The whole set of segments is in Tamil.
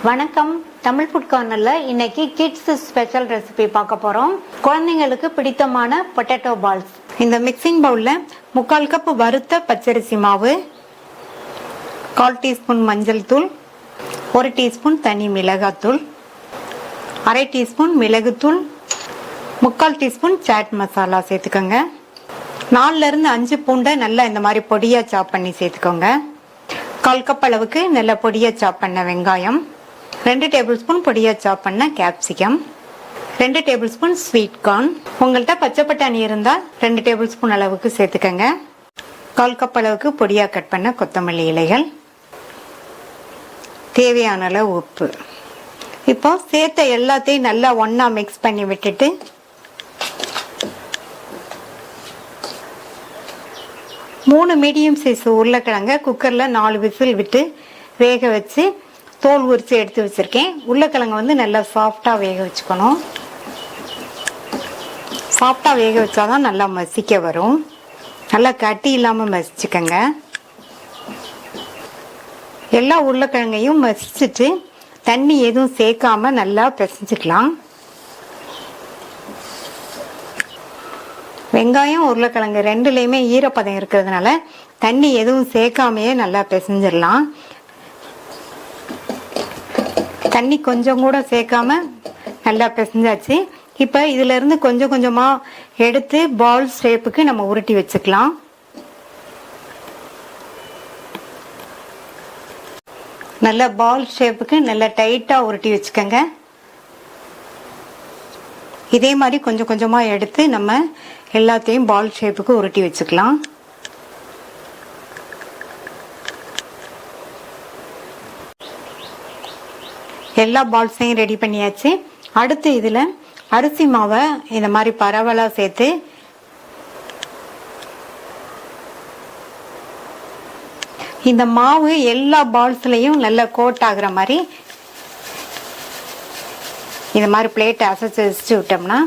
வணக்கம். தமிழ் ஃபுட் கார்னர்ல இன்னைக்கு கிட்ஸ் ஸ்பெஷல் ரெசிபி பார்க்க போறோம். குழந்தைங்களுக்கு பிடித்தமான பொட்டேட்டோ பால்ஸ். இந்த மிக்சிங் பவுல்ல 3/4 கப் வறுத்த பச்சரிசி மாவு, 1/4 டீஸ்பூன் மஞ்சள் தூள், 1 டீஸ்பூன் தனி மிளகாத்தூள், 1/2 டீஸ்பூன் மிளகுத்தூள், 3/4 டீஸ்பூன் சாட் மசாலா சேர்த்துக்கோங்க. 4 இருந்து 5 பூண்டை நல்லா இந்த மாதிரி பொடியா சாப் பண்ணி சேர்த்துக்கோங்க. 1/4 கப் அளவுக்கு நல்ல பொடியா சாப் பண்ண வெங்காயம், 2 டேபிள் ஸ்பூன் பொடியா சாப் பண்ண capsicum, 2 table spoon sweet corn. உங்கள்கிட்ட பச்சை பட்டாணி இருந்தா 2 டேபிள் ஸ்பூன் அளவுக்கு சேர்த்துக்கங்க. 1/4 கப் அளவுக்கு பொடியா கட் பண்ண கொத்தமல்லி இலைகள், தேவையான அளவு உப்பு. இப்போ சேர்த்த எல்லாத்தையும் நல்லா ஒண்ணா மிக்ஸ் பண்ணி விட்டுட்டு 3 மீடியம் சைஸ் உருளைக்கிழங்க குக்கர்ல 4 விசில் விட்டு வேக வச்சு தோல் உரிச்சு எடுத்து வச்சிருக்கேன். உருளைக்கிழங்கு வந்து நல்லா சாஃப்டா வேக வச்சுக்கணும். சாஃப்டா வேக வச்சாதான் நல்லா மசிக்க வரும். நல்லா கட்டி இல்லாம மசிச்சுக்கங்க. எல்லா உருளைக்கிழங்கையும் மசிச்சுட்டு தண்ணி எதுவும் சேர்க்காம நல்லா பிசைஞ்சுக்கலாம். வெங்காயம் உருளைக்கிழங்கு ரெண்டுலையுமே ஈரப்பதம் இருக்கிறதுனால தண்ணி எதுவும் சேர்க்காமையே நல்லா பிசைஞ்சிடலாம். தண்ணி கொஞ்சம் கூட சேர்க்காம நல்லா பிசைஞ்சாச்சு. இப்ப இதுல இருந்து கொஞ்சம் கொஞ்சமா எடுத்து பால் ஷேப்புக்கு நம்ம உருட்டி வச்சுக்கலாம். நல்ல பால் ஷேப்புக்கு நல்லா டைட்டா உருட்டி வச்சுக்கோங்க. இதே மாதிரி கொஞ்சம் கொஞ்சமா எடுத்து நம்ம எல்லாத்தையும் பால் ஷேப்புக்கு உருட்டி வச்சுக்கலாம். எல்லா பால்ஸையும் ரெடி பண்ணியாச்சு. அடுத்து இதுல அரிசி மாவை இந்த மாதிரி பரவலா சேர்த்து இந்த மாவு எல்லா பால்ஸ்லயும் நல்லா கோட் ஆகுற மாதிரி இந்த மாதிரி பிளேட் அசைச்சு வச்சு விட்டோம்னா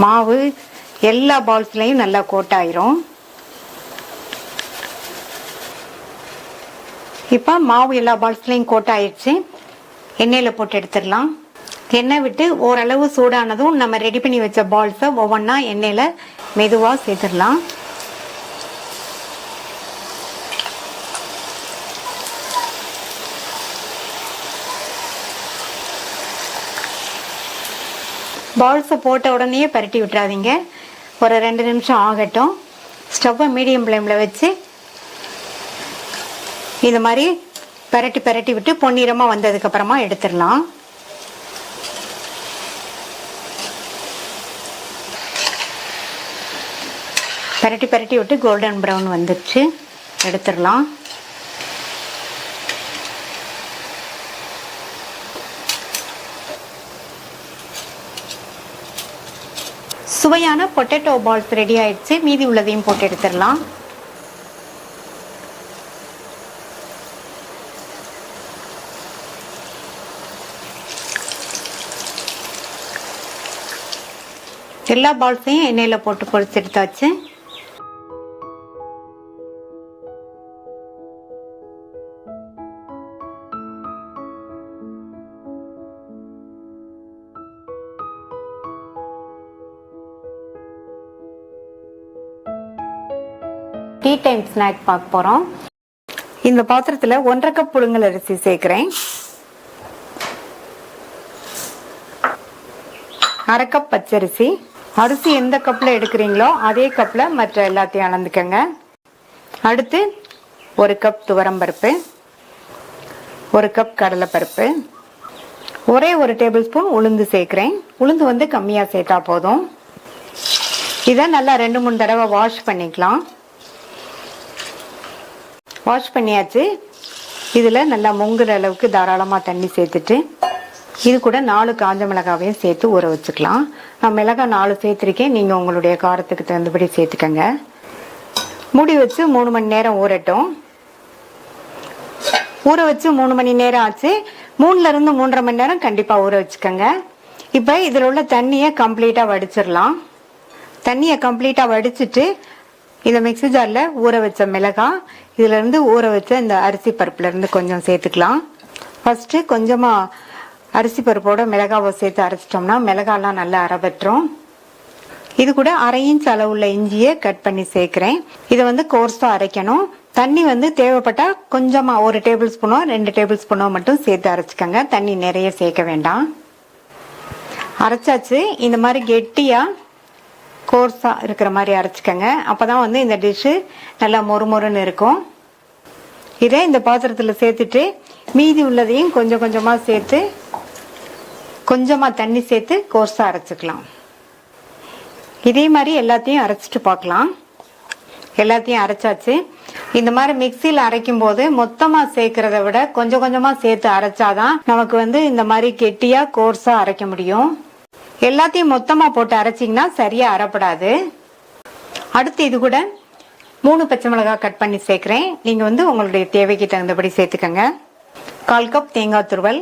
மாவு எல்லா பால்ஸ்லயும் நல்லா கோட் ஆயிரும். இப்ப மாவு எல்லா பால்ஸ்லயும் கோட் ஆயிடுச்சு. எண்ணெயில போட்டு எடுத்துடலாம். எண்ணெய் விட்டு ஓரளவு சூடானதும் நம்ம ரெடி பண்ணி வச்ச பால்ஸை ஒவ்வொன்னா எண்ணெயில மெதுவா சேர்த்துடலாம். பால்ஸை போட்ட உடனே பரட்டி விட்டுறாதீங்க. ஒரு 2 நிமிஷம் ஆகட்டும். ஸ்டவ்வை மீடியம் ஃப்ளேம்ல வச்சு இது மாதிரி பரட்டி பரட்டி விட்டு பொன்னிறமா வந்ததுக்கு அப்புறமா எடுத்துடலாம். பரட்டி பரட்டி விட்டு கோல்டன் ப்ரௌன் வந்துடுச்சு, எடுத்துடலாம். சுவையான பொட்டேட்டோ பால்ஸ் ரெடி ஆயிடுச்சு. மீதி உள்ளதையும் போட்டு எடுத்துடலாம். எல்லா பால்ஸையும் எண்ணெயில போட்டு பொரிச்சு எடுத்தாச்சு. டீ டைம் ஸ்நாக் பார்க்க போறோம். இந்த பாத்திரத்துல 1/2 கப் புழுங்கல் அரிசி சேர்க்கிறேன். 1/2 கப் பச்சரிசி. அரிசி எந்த கப்ல எடுக்கிறீங்களோ அதே கப்ல மற்ற எல்லாத்தையும் அளந்துக்கங்க. அடுத்து 1 கப் துவரம்பருப்பு, 1 கப் கடலைப்பருப்பு, ஒரே 1 டேபிள் ஸ்பூன் உளுந்து சேர்க்கிறேன். உளுந்து வந்து கம்மியா சேர்த்தா போதும். இதை நல்லா 2-3 தடவை வாஷ் பண்ணிக்கலாம். வாஷ் பண்ணியாச்சு. இதுல நல்லா முங்குற அளவுக்கு தாராளமா தண்ணி சேர்த்துட்டு இது கூட 4 காஞ்ச மிளகாவையும் சேர்த்து ஊற வச்சுக்கலாம். நான் மிளகாய் 4 சேர்த்திருக்கேன். நீங்க உங்களுடைய காரத்துக்கு தகுந்தபடி சேர்த்துக்கங்க. மூடி வச்சு 3 மணி நேரம் ஊறட்டும். ஊற வச்சு 3 மணி நேரம் ஆச்சு. 3 இருந்து 3.5 மணி நேரம் கண்டிப்பா ஊற வச்சுக்கோங்க. இப்ப இதுல உள்ள தண்ணியை கம்ப்ளீட்டா வடிச்சிடலாம். தண்ணியை கம்ப்ளீட்டா வடிச்சிட்டு இந்த மிக்ஸி ஜார்ல ஊற வச்ச மிளகாய், இதுல இருந்து ஊற வச்ச இந்த அரிசி பருப்புல இருந்து கொஞ்சம் சேர்த்துக்கலாம். ஃபர்ஸ்ட் கொஞ்சமா அரிசி பருப்போட மிளகாவை சேர்த்து அரைச்சிட்டோம்னா மிளகாலாம் நல்லா அரைபட்டுரும். இது கூட 1/2 இன்ச் அளவுள்ள இஞ்சியை கட் பண்ணி சேர்க்கிறேன். இதை வந்து கோர்ஸா அரைக்கணும். தண்ணி வந்து தேவைப்பட்டா கொஞ்சமா 1 டேபிள் ஸ்பூனோ 2 டேபிள் ஸ்பூனோ மட்டும் சேர்த்து அரைச்சிக்கோங்க. தண்ணி நிறைய சேர்க்க வேண்டாம். அரைச்சாச்சு. இந்த மாதிரி கெட்டியா கோர்ஸா இருக்கிற மாதிரி அரைச்சிக்கோங்க. அப்பதான் வந்து இந்த டிஷ்ஷு நல்லா மொறுமொறுன்னு இருக்கும். இதை இந்த பாத்திரத்துல சேர்த்துட்டு மீதி உள்ளதையும் கொஞ்சம் கொஞ்சமா சேர்த்து கொஞ்சமா தண்ணி சேர்த்து கோர்ஸா அரைச்சிக்கலாம். இதே மாதிரி எல்லாத்தையும் அரைச்சிட்டு பார்க்கலாம். எல்லாத்தையும் அரைச்சாச்சு. இந்த மாதிரி மிக்சியில் அரைக்கும் போது மொத்தமா சேர்க்கறத விட கொஞ்சம் கொஞ்சமா சேர்த்து அரைச்சாதான் நமக்கு வந்து இந்த மாதிரி கெட்டியா கோர்ஸா அரைக்க முடியும். எல்லாத்தையும் மொத்தமா போட்டு அரைச்சிங்கன்னா சரியா அரைப்படாது. அடுத்து இது கூட 3 பச்சை மிளகாய் கட் பண்ணி சேர்க்கிறேன். நீங்க வந்து உங்களுடைய தேவைக்கு தகுந்தபடி சேர்த்துக்கங்க. 1/4 கப் தேங்காய் துருவல்.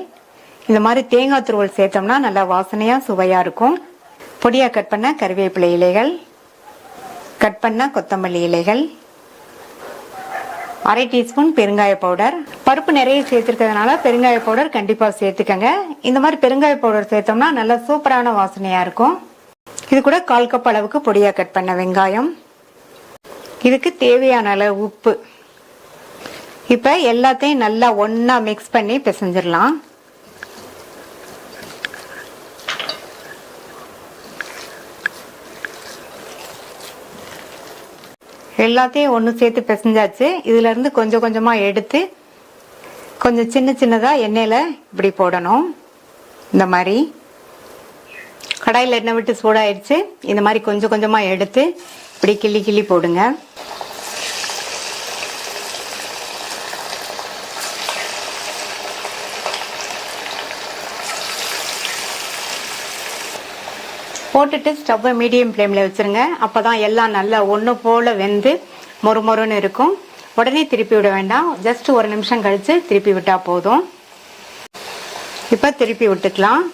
இந்த மாதிரி தேங்காய் துருவல் சேர்த்தோம்னா நல்லா வாசனையா சுவையா இருக்கும். பொடியா கட் பண்ண கறிவேப்பிலை இலைகள், கட் பண்ண கொத்தமல்லி இலைகள், 1/2 டீஸ்பூன் பெருங்காய பவுடர். பருப்பு நிறைய சேர்த்திருக்கிறதுனால பெருங்காய பவுடர் கண்டிப்பா சேர்த்துக்கங்க. இந்த மாதிரி பெருங்காய பவுடர் சேர்த்தோம்னா நல்லா சூப்பரான வாசனையா இருக்கும். இது கூட 1/4 கப் அளவுக்கு பொடியா கட் பண்ண வெங்காயம், இதுக்கு தேவையான அளவு உப்பு. இப்ப எல்லாத்தையும் நல்லா ஒன்னா மிக்ஸ் பண்ணி பிசைஞ்சிடலாம். எல்லாத்தையும் ஒன்று சேர்த்து பிசைஞ்சாச்சு. இதுல இருந்து கொஞ்சம் கொஞ்சமா எடுத்து கொஞ்சம் சின்ன சின்னதா எண்ணெயில இப்படி போடணும். இந்த மாதிரி கடாயில் எண்ணெய் விட்டு சூடாயிடுச்சு. இந்த மாதிரி கொஞ்சம் கொஞ்சமா எடுத்து இப்படி கிள்ளி கிள்ளி போடுங்க. போட்டுட்டு ஸ்டவ்வை மீடியம் ஃப்ளேம்ல வச்சிருங்க. அப்பதான் எல்லாம் நல்லா ஒன்று போல வெந்து மொறுமொறுன்னு இருக்கும். உடனே திருப்பி விட வேண்டாம். ஜஸ்ட் 1 நிமிஷம் கழிச்சு திருப்பி விட்டா போதும். இப்ப திருப்பி விட்டுக்கலாம்.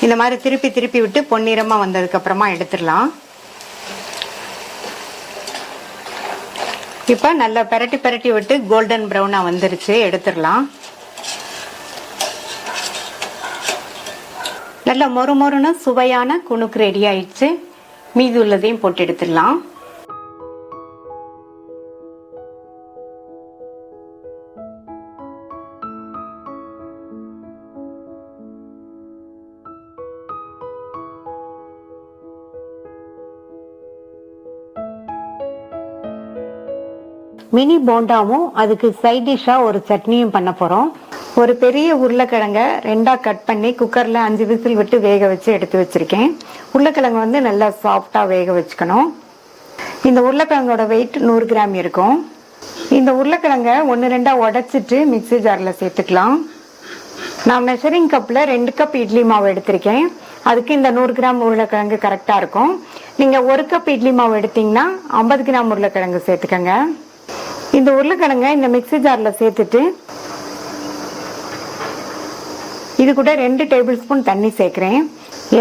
இந்த மாதிரி திருப்பி திருப்பி விட்டு பொன்னிறமா வந்ததுக்கு அப்புறமா எடுத்துடலாம். இப்ப நல்லா பெரட்டி பெரட்டி விட்டு கோல்டன் ப்ரௌனா வந்துருச்சு. எடுத்துடலாம். நல்ல மொறுமொறுன்னு சுவையான குணுக்கு ரெடி ஆயிடுச்சு. மீதி உள்ளதையும் போட்டு எடுத்துடலாம். மினி போண்டாவும் அதுக்கு சைட் டிஷ்ஷா ஒரு சட்னியும் பண்ண போறோம். ஒரு பெரிய உருளைக்கிழங்க 2ஆ கட் பண்ணி குக்கர்ல 5 விசில் விட்டு வேக வச்சு எடுத்து வச்சிருக்கேன். உருளைக்கிழங்கு வந்து நல்லா சாஃப்டா வேக வச்சுக்கணும். இந்த உருளைக்கிழங்கோட வெயிட் 100 கிராம் இருக்கும். இந்த உருளைக்கிழங்க 1-2ஆ உடைச்சிட்டு மிக்ஸி ஜார்ல சேர்த்துக்கலாம். நான் மெஷரிங் கப்ல 2 கப் இட்லி மாவு எடுத்திருக்கேன். அதுக்கு இந்த 100 கிராம் உருளைக்கிழங்கு கரெக்டா இருக்கும். நீங்க 1 கப் இட்லி மாவு எடுத்தீங்கன்னா 50 கிராம் உருளைக்கிழங்கு சேர்த்துக்கங்க. இந்த உருளைக்கிழங்க இந்த மிக்ஸி ஜார்ல சேர்த்துட்டு இது கூட 2 டேபிள் ஸ்பூன் தண்ணி சேர்க்கிறேன்.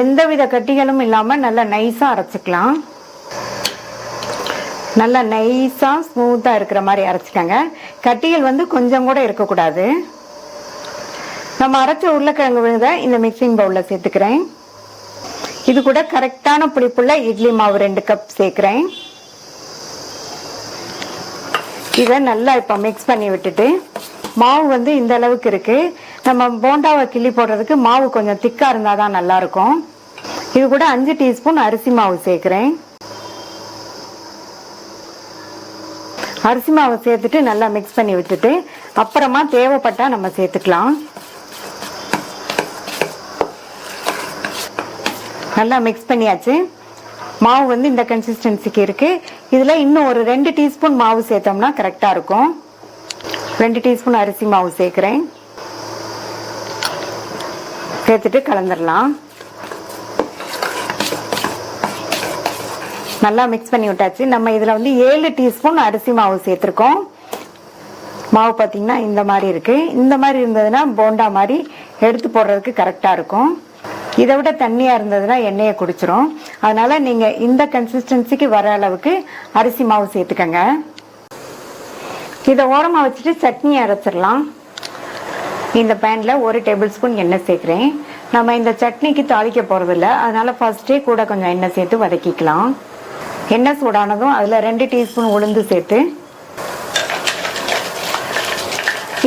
எந்தவித கட்டிகளும் இல்லாம நல்லா நைஸா அரைச்சுக்கலாம். நல்லா நைஸா ஸ்மூத்தா இருக்கிற மாதிரி அரைச்சுக்கங்க. கட்டிகள் வந்து கொஞ்சம் கூட இருக்கக்கூடாது. நம்ம அரைச்ச உருளைக்கிழங்கு விழுத இந்த மிக்சிங் பவுல்ல சேர்த்துக்கிறேன். இது கூட கரெக்டான புளிப்புள்ள இட்லி மாவு 2 கப் சேர்க்கிறேன். இதை நல்லா இப்ப மிக்ஸ் பண்ணி விட்டுட்டு மாவு வந்து இந்த அளவுக்கு இருக்கு. நம்ம போண்டாவை கிள்ளி போடுறதுக்கு மாவு கொஞ்சம் திக்கா இருந்தாதான் நல்லா இருக்கும். இது கூட 5 டீஸ்பூன் அரிசி மாவு சேர்க்கிறேன். அரிசி மாவு சேர்த்துட்டு நல்லா மிக்ஸ் பண்ணி விட்டுட்டு அப்புறமா தேவைப்பட்டா நம்ம சேர்த்துக்கலாம். நல்லா மிக்ஸ் பண்ணியாச்சு. மாவு வந்து இந்த கன்சிஸ்டன்சிக்கு இருக்கு. இதுல இன்னும் ஒரு 2 டீஸ்பூன் மாவு சேர்த்தோம்னா கரெக்டா இருக்கும். 2 டீஸ்பூன் அரிசி மாவு சேர்க்கிறேன். சேர்த்துட்டு கலந்துடலாம். நல்லா மிக்ஸ் பண்ணி விட்டாச்சு. நம்ம இதுல வந்து 7 டீஸ்பூன் அரிசி மாவு சேர்த்திருக்கோம். மாவு பாத்தீங்கன்னா இந்த மாதிரி இருக்கு. இந்த மாதிரி இருந்ததுன்னா போண்டா மாதிரி எடுத்து போடுறதுக்கு கரெக்டா இருக்கும். இதை விட தண்ணியா இருந்ததுன்னா எண்ணெயை குடிச்சிரும். அதனால நீங்க இந்த கன்சிஸ்டன்சிக்கு வர அளவுக்கு அரிசி மாவு சேர்த்துக்கங்க. இதை ஓரமாக வச்சுட்டு சட்னி அரைச்சிடலாம். இந்த பேனில் 1 டேபிள் ஸ்பூன் எண்ணெய் சேர்க்குறேன். நம்ம இந்த சட்னிக்கு தாளிக்க போகிறதில்ல, அதனால ஃபர்ஸ்டே கூட கொஞ்சம் எண்ணெய் சேர்த்து வதக்கிக்கலாம். எண்ணெய் சூடானதும் அதில் 2 டீஸ்பூன் உளுந்து சேர்த்து,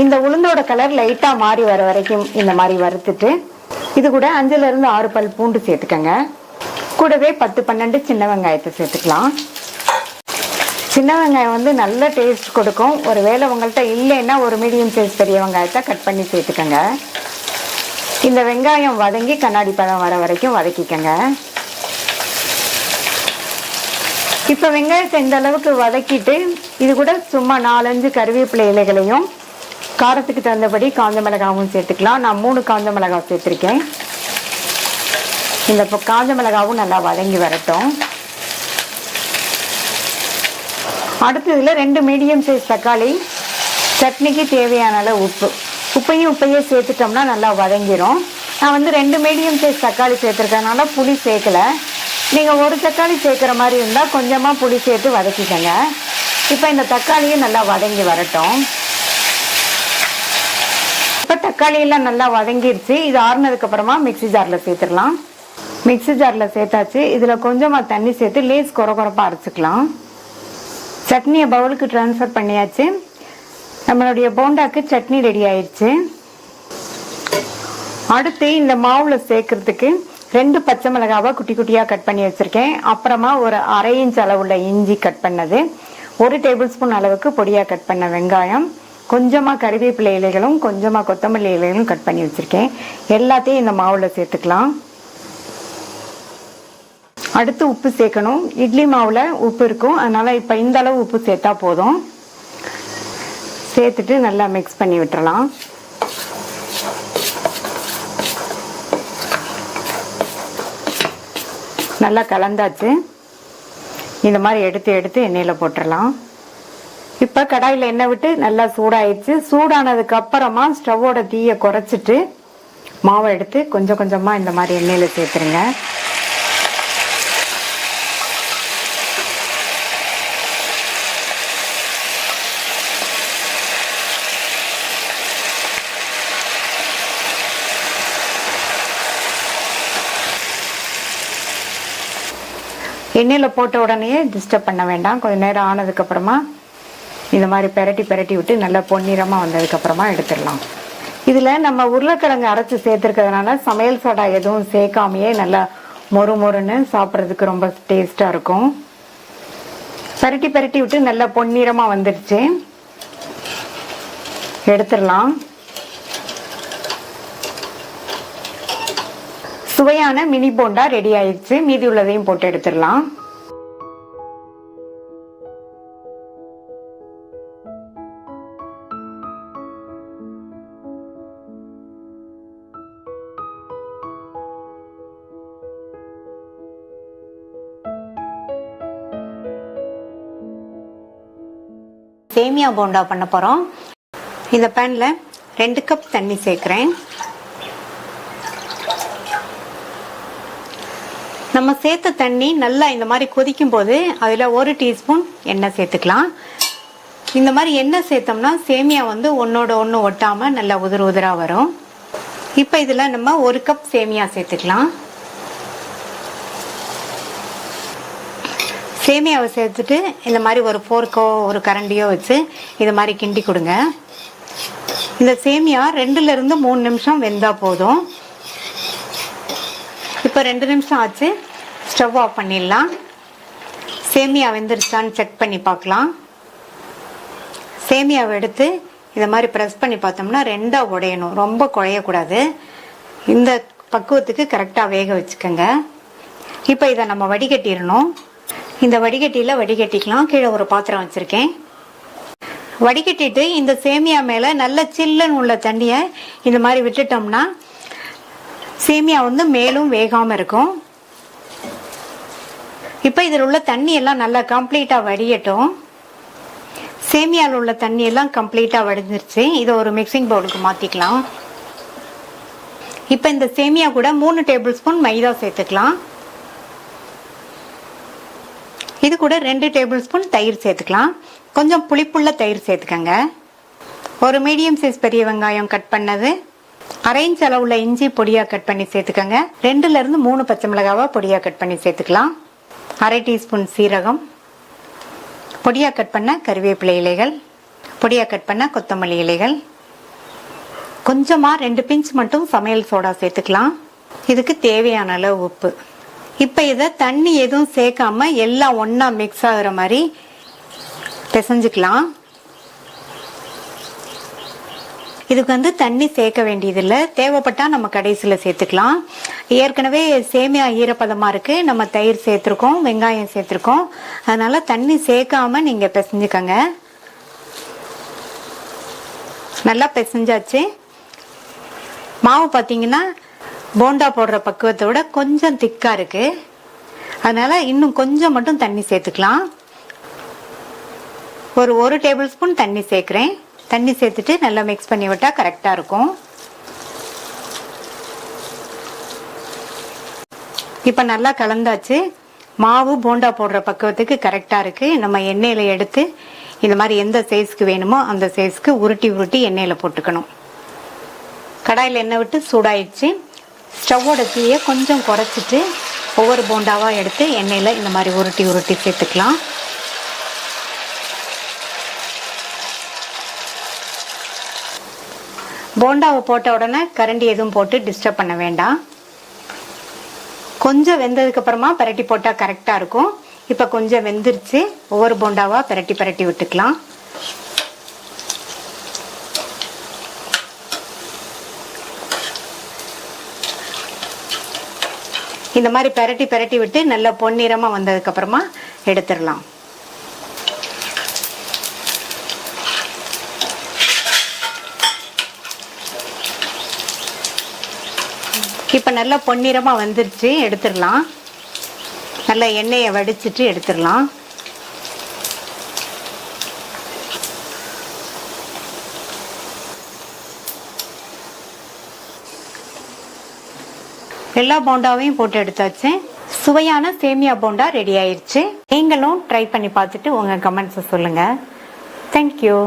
இந்த உளுந்தோட கலர் லைட்டாக மாறி வர வரைக்கும் இந்த மாதிரி வறுத்துட்டு, இது கூட 5லிருந்து 6 பல் பூண்டு சேர்த்துக்கங்க. கூடவே 10-12 சின்ன வெங்காயத்தை சேர்த்துக்கலாம். சின்ன வெங்காயம் வந்து நல்ல டேஸ்ட் கொடுக்கும். ஒரு வேளை உங்கள்கிட்ட இல்லைன்னா ஒரு மீடியம் சைஸ் பெரிய வெங்காயத்தை கட் பண்ணி சேர்த்துக்கங்க. இந்த வெங்காயம் வதங்கி கண்ணாடி பதம் வர வரைக்கும் வதக்கிக்கங்க. இப்போ வெங்காயத்தை இந்த அளவுக்கு வதக்கிட்டு, இது கூட சும்மா 4-5 கருவேப்பிலை இலைகளையும் காரத்துக்கு தகுந்தபடி காஞ்ச மிளகாவும் சேர்த்துக்கலாம். நான் 3 காஞ்ச மிளகாய் சேர்த்துருக்கேன். இந்த காஞ்ச மிளகாவும் நல்லா வதங்கி வரட்டும். அடுத்ததுல 2 மீடியம் சைஸ் தக்காளி, சட்னிக்கு தேவையான அளவு உப்பையும் சேர்த்துட்டோம்னா நல்லா வதங்கிடும். நான் வந்து 2 மீடியம் சைஸ் தக்காளி சேர்த்துருக்கனால புளி சேர்க்கல. நீங்கள் 1 தக்காளி சேர்க்குற மாதிரி இருந்தால் கொஞ்சமாக புளி சேர்த்து வதக்கிக்கங்க. இப்போ இந்த தக்காளியும் நல்லா வதங்கி வரட்டும். இப்போ தக்காளியெல்லாம் நல்லா வதங்கிடுச்சு. இது ஆறுனதுக்கப்புறமா மிக்சி ஜாரில் சேர்த்துடலாம். மிக்சி ஜாரில் சேர்த்தாச்சு. இதில் கொஞ்சமாக தண்ணி சேர்த்து லேஸ் கொரப்பாக அரைச்சிக்கலாம். சட்னியை பவுலுக்கு ட்ரான்ஸ்ஃபர் பண்ணியாச்சு. நம்மளுடைய போண்டாக்கு சட்னி ரெடி ஆயிடுச்சு. அடுத்து இந்த மாவில் சேர்க்கறதுக்கு 2 பச்சை மிளகாவை குட்டி குட்டியாக கட் பண்ணி வச்சுருக்கேன். அப்புறமா ஒரு 1/2 இன்ச் அளவுள்ள இஞ்சி கட் பண்ணது, 1 டேபிள் ஸ்பூன் அளவுக்கு பொடியாக கட் பண்ண வெங்காயம், கொஞ்சமாக கறிவேப்பிலை இலைகளும் கொஞ்சமாக கொத்தமல்லி இலைகளும் கட் பண்ணி வச்சுருக்கேன். எல்லாத்தையும் இந்த மாவில் சேர்த்துக்கலாம். அடுத்து உப்பு சேர்க்கணும். இட்லி மாவில் உப்பு இருக்கும், அதனால இப்போ இந்த அளவு உப்பு சேர்த்தா போதும். சேர்த்துட்டு நல்லா மிக்ஸ் பண்ணி விட்டுறலாம். நல்லா கலந்தாச்சு. இந்த மாதிரி எடுத்து எண்ணெயில் போட்டுடலாம். இப்போ கடாயில் எண்ணெய் விட்டு நல்லா சூடாயிடுச்சு. சூடானதுக்கு அப்புறமா ஸ்டவ்வோட தீயை குறைச்சிட்டு மாவை எடுத்து கொஞ்சம் கொஞ்சமாக இந்த மாதிரி எண்ணெயில் சேர்த்துருங்க. எண்ணெயில் போட்ட உடனே டிஸ்டர்ப் பண்ண வேண்டாம். கொஞ்சம் நேரம் ஆனதுக்கப்புறமா இந்த மாதிரி பெரட்டி விட்டு நல்லா பொன்னிறமாக வந்ததுக்கப்புறமா எடுத்துடலாம். இதில் நம்ம உருளைக்கிழங்கு அரைச்சி சேர்த்துருக்கிறதுனால சமையல் சோடா எதுவும் சேர்க்காமையே நல்லா மொறுன்னு சாப்பிட்றதுக்கு ரொம்ப டேஸ்ட்டாக இருக்கும். பெரட்டி விட்டு நல்லா பொன்னிறமாக வந்துடுச்சு. எடுத்துடலாம். சுவையான மினி போண்டா ரெடி ஆயிடுச்சு. மீதி உள்ளதையும் போட்டு எடுத்துடலாம். சேமியா போண்டா பண்ண போறோம். இந்த பேன்ல 2 கப் தண்ணி சேர்க்கிறேன். நம்ம சேர்த்த தண்ணி நல்லா இந்த மாதிரி கொதிக்கும் போது அதில் 1 டீஸ்பூன் எண்ணெய் சேர்த்துக்கலாம். இந்த மாதிரி எண்ணெய் சேர்த்தோம்னா சேமியா வந்து ஒன்னோட ஒன்று ஒட்டாமல் நல்லா உதிராக வரும். இப்போ இதில் நம்ம 1 கப் சேமியா சேர்த்துக்கலாம். சேமியாவை சேர்த்துட்டு இந்த மாதிரி ஒரு ஃபோர்க்கோ ஒரு கரண்டியோ வச்சு இது மாதிரி கிண்டி கொடுங்க. இந்த சேமியா 2லிருந்து 3 நிமிஷம் வெந்தா போதும். இப்போ 2 நிமிஷம் ஆச்சு. ஸ்டவ் ஆஃப் பண்ணிடலாம். சேமியா வெந்துருச்சான்னு செக் பண்ணி பார்க்கலாம். சேமியாவை எடுத்து இதை மாதிரி ப்ரெஸ் பண்ணி பார்த்தோம்னா 2ஆ உடையணும், ரொம்ப குழையக்கூடாது. இந்த பக்குவத்துக்கு கரெக்டாக வேக வச்சுக்கோங்க. இப்போ இதை நம்ம வடிகட்டிடணும். இந்த வடிகட்டியில் வடிகட்டிக்கலாம். கீழே ஒரு பாத்திரம் வச்சுருக்கேன். வடிகட்டிட்டு இந்த சேமியா மேலே நல்ல சில்லுன்னு உள்ள தண்ணியை இந்த மாதிரி விட்டுட்டோம்னா சேமியா வந்து மேலும் வேகாமல் இருக்கும். இப்போ இதில் உள்ள தண்ணி எல்லாம் நல்லா கம்ப்ளீட்டாக வடியட்டும். சேமியாவில் உள்ள தண்ணி எல்லாம் கம்ப்ளீட்டாக வடிஞ்சிருச்சு. இதை ஒரு மிக்சிங் பவுலுக்கு மாற்றிக்கலாம். இப்போ இந்த சேமியா கூட 3 டேபிள் ஸ்பூன் மைதா சேர்த்துக்கலாம். இது கூட 2 டேபிள் ஸ்பூன் தயிர் சேர்த்துக்கலாம். கொஞ்சம் புளிப்புள்ள தயிர் சேர்த்துக்கங்க. ஒரு மீடியம் சைஸ் பெரிய வெங்காயம் கட் பண்ணது, 1/2 இன்ச் அளவுள்ள இஞ்சி பொடியா கட் பண்ணி சேர்த்துக்கங்க. 2ல இருந்து 3 பச்சை மிளகாவா பொடியா கட் பண்ணி சேர்த்துக்கலாம். 1/2 டீஸ்பூன் சீரகம், பொடியா கட் பண்ண கறிவேப்பிலை இலைகள், பொடியா கட் பண்ண கொத்தமல்லி இலைகள், கொஞ்சமா 2 பிஞ்ச் மட்டும் சமையல் சோடா சேர்த்துக்கலாம். இதுக்கு தேவையான அளவு உப்பு. இப்ப இதை தண்ணி எதுவும் சேர்க்காம எல்லாம் ஒன்னா மிக்ஸ் ஆகுற மாதிரி பிசைஞ்சுக்கலாம். இதுக்கு தண்ணி சேர்க்க வேண்டியதில்லை, தேவைப்பட்டா நம்ம கடைசியில் சேர்த்துக்கலாம். ஏற்கனவே சேமியா ஈரப்பதமா இருக்கு, நம்ம தயிர் சேர்த்துருக்கோம், வெங்காயம் சேர்த்துருக்கோம், அதனால தண்ணி சேர்க்காம நீங்க பிசைஞ்சுக்கங்க. நல்லா பிசைஞ்சாச்சு. மாவு பார்த்தீங்கன்னா போண்டா போடுற பக்குவத்தோட கொஞ்சம் திக்கா இருக்கு, அதனால இன்னும் கொஞ்சம் மட்டும் தண்ணி சேர்த்துக்கலாம். ஒரு 1 டேபிள் ஸ்பூன் தண்ணி சேர்க்கிறேன். தண்ணி சேர்த்துட்டு நல்லா மிக்ஸ் பண்ணி விட்டா கரெக்டா இருக்கும். இப்ப நல்லா கலந்தாச்சு. மாவு போண்டா போடுற பக்குவத்துக்கு கரெக்டா இருக்கு. நம்ம எண்ணெயில எடுத்து இந்த மாதிரி எந்த சைஸ்க்கு வேணுமோ அந்த சைஸ்க்கு உருட்டி உருட்டி எண்ணெயில போட்டுக்கணும். கடாயில் எண்ணெய் விட்டு சூடாயிடுச்சு. ஸ்டவ்வோட தீயை கொஞ்சம் குறைச்சிட்டு ஒவ்வொரு போண்டாவா எடுத்து எண்ணெயில இந்த மாதிரி உருட்டி உருட்டி சேர்த்துக்கலாம். போண்டாவை போட்ட உடனே கரண்டி எதுவும் போட்டு டிஸ்டர்ப் பண்ண வேண்டாம். கொஞ்சம் வெந்ததுக்கு அப்புறமா பரட்டி போட்டா கரெக்டா இருக்கும். இப்ப கொஞ்சம் வெந்துருச்சு. ஒவ்வொரு போண்டாவா பரட்டி பரட்டி விட்டுக்கலாம். இந்த மாதிரி பரட்டி பரட்டி விட்டு நல்லா பொன்னிறமா வந்ததுக்கு அப்புறமா எடுத்துடலாம். இப்ப நல்லா பொன்னிறமா வந்துருச்சு, எடுத்துடலாம். நல்லா எண்ணெயை வடிச்சிட்டு எடுத்துடலாம். எல்லா போண்டாவையும் போட்டு எடுத்தாச்சு. சுவையான சேமியா போண்டா ரெடி ஆயிருச்சு. நீங்களும் ட்ரை பண்ணி பார்த்துட்டு உங்க கமெண்ட்ஸ் சொல்லுங்க. தேங்க்யூ.